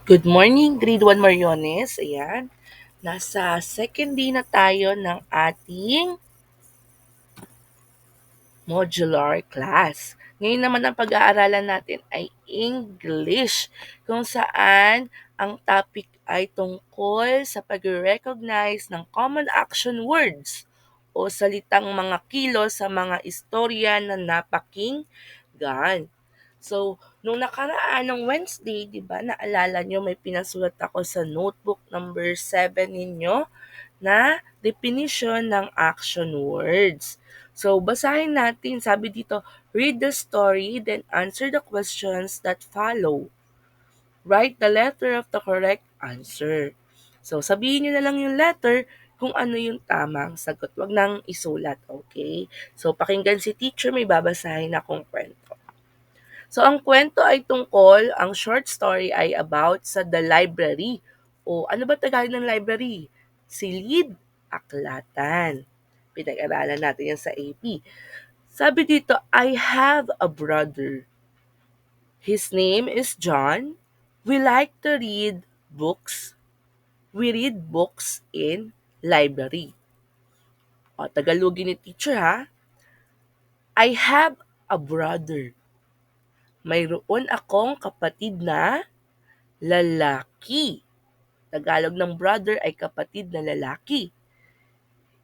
Good morning, Grade 1 Mariones. Ayan. Nasa second day na tayo ng ating modular class. Ngayon naman ang pag-aaralan natin ay English, kung saan ang topic ay tungkol sa pag-recognize ng common action words o salitang mga kilos sa mga istorya na napakinggan. So, nung nakaraan ng Wednesday, di ba, naalala nyo may pinasulat ako sa notebook number 7 ninyo na definition ng action words. So, basahin natin. Sabi dito, read the story, then answer the questions that follow. Write the letter of the correct answer. So, sabihin nyo na lang yung letter kung ano yung tamang sagot. Huwag nang isulat, okay? So, pakinggan si teacher, may babasahin akong kwento. So, ang kwento ay tungkol, ang short story ay about sa The Library. O, ano ba Tagalog ng library? Silid Aklatan. Pinag-aralan natin yan sa AP. Sabi dito, I have a brother. His name is John. We like to read books. We read books in library. O, Tagalogin ni teacher ha. I have a brother. Mayroon akong kapatid na lalaki. Tagalog ng brother ay kapatid na lalaki.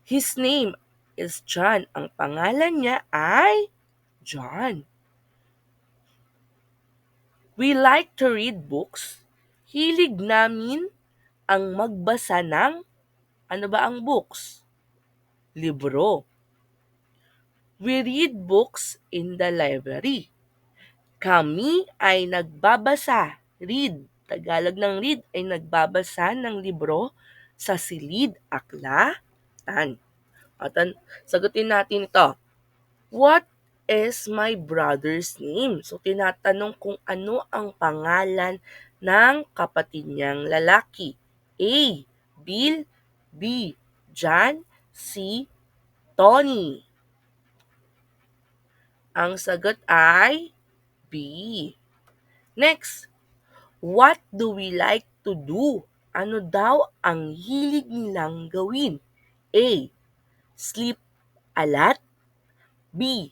His name is John. Ang pangalan niya ay John. We like to read books. Hilig namin ang magbasa ng, ano ba ang books? Libro. We read books in the library. Kami ay nagbabasa. Read. Tagalog ng read ay nagbabasa ng libro sa silid aklatan. At sagutin natin ito. What is my brother's name? So, tinatanong kung ano ang pangalan ng kapatid niyang lalaki. A. Bill. B. John. C. Tony. Ang sagot ay B. Next, what do we like to do? Ano daw ang hilig nilang gawin? A. Sleep a lot. B.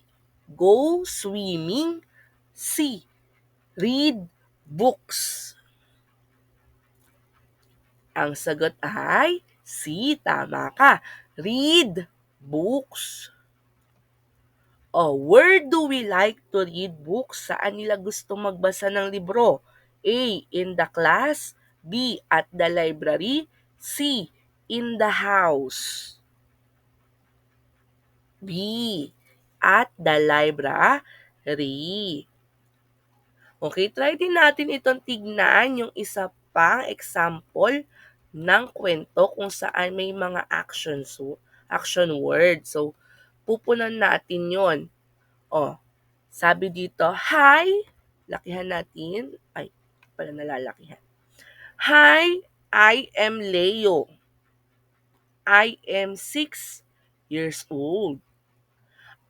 Go swimming. C. Read books. Ang sagot ay C. Tama ka. Read books. Where do we like to read books? Saan nila gusto magbasa ng libro? A. In the class. B. At the library. C. In the house. B. At the library. Okay, try din natin itong tignan yung isa pang example ng kwento kung saan may mga action word. So, pupunan natin yon. Sabi dito, hi, lakihan natin. Ay, pala nalalakihan. Hi, I am Leo. I am 6 years old.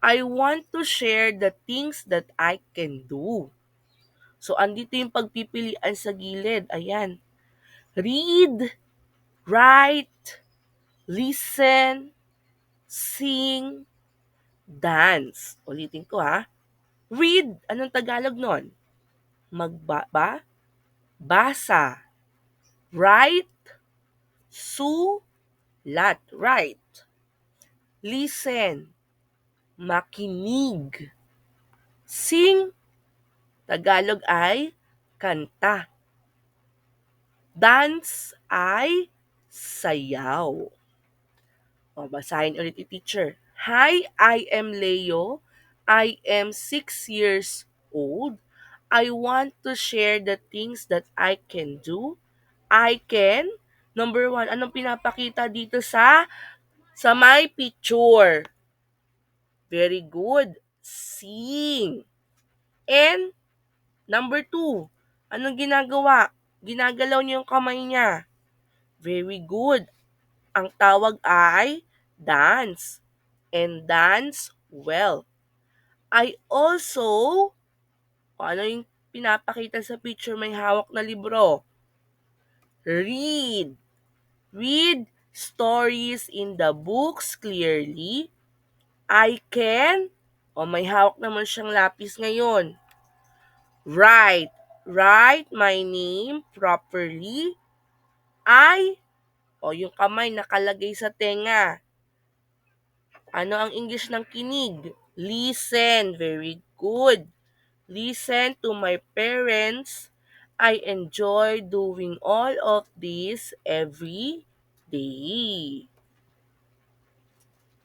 I want to share the things that I can do. So, andito yung pagpipilian sa gilid. Ayan. Read, write, listen, sing, dance. Ulitin ko ha. Read, anong Tagalog nun? Basa. Write, sulat. Write. Listen, makinig. Sing, Tagalog ay kanta. Dance ay sayaw. Basahin ulit ni teacher. Hi, I am Leo. I am 6 years old. I want to share the things that I can do. I can. Number 1, anong pinapakita dito sa my picture? Very good. Sing. And number 2, anong ginagawa? Ginagalaw niya yung kamay niya. Very good. Ang tawag ay dance. And dance well. I also, ano yung pinapakita sa picture, may hawak na libro? Read. Read stories in the books clearly. I can, o may hawak naman siyang lapis ngayon. Write. Write my name properly. I, o yung kamay nakalagay sa tenga. Ano ang English ng kinig? Listen. Very good. Listen to my parents. I enjoy doing all of this every day.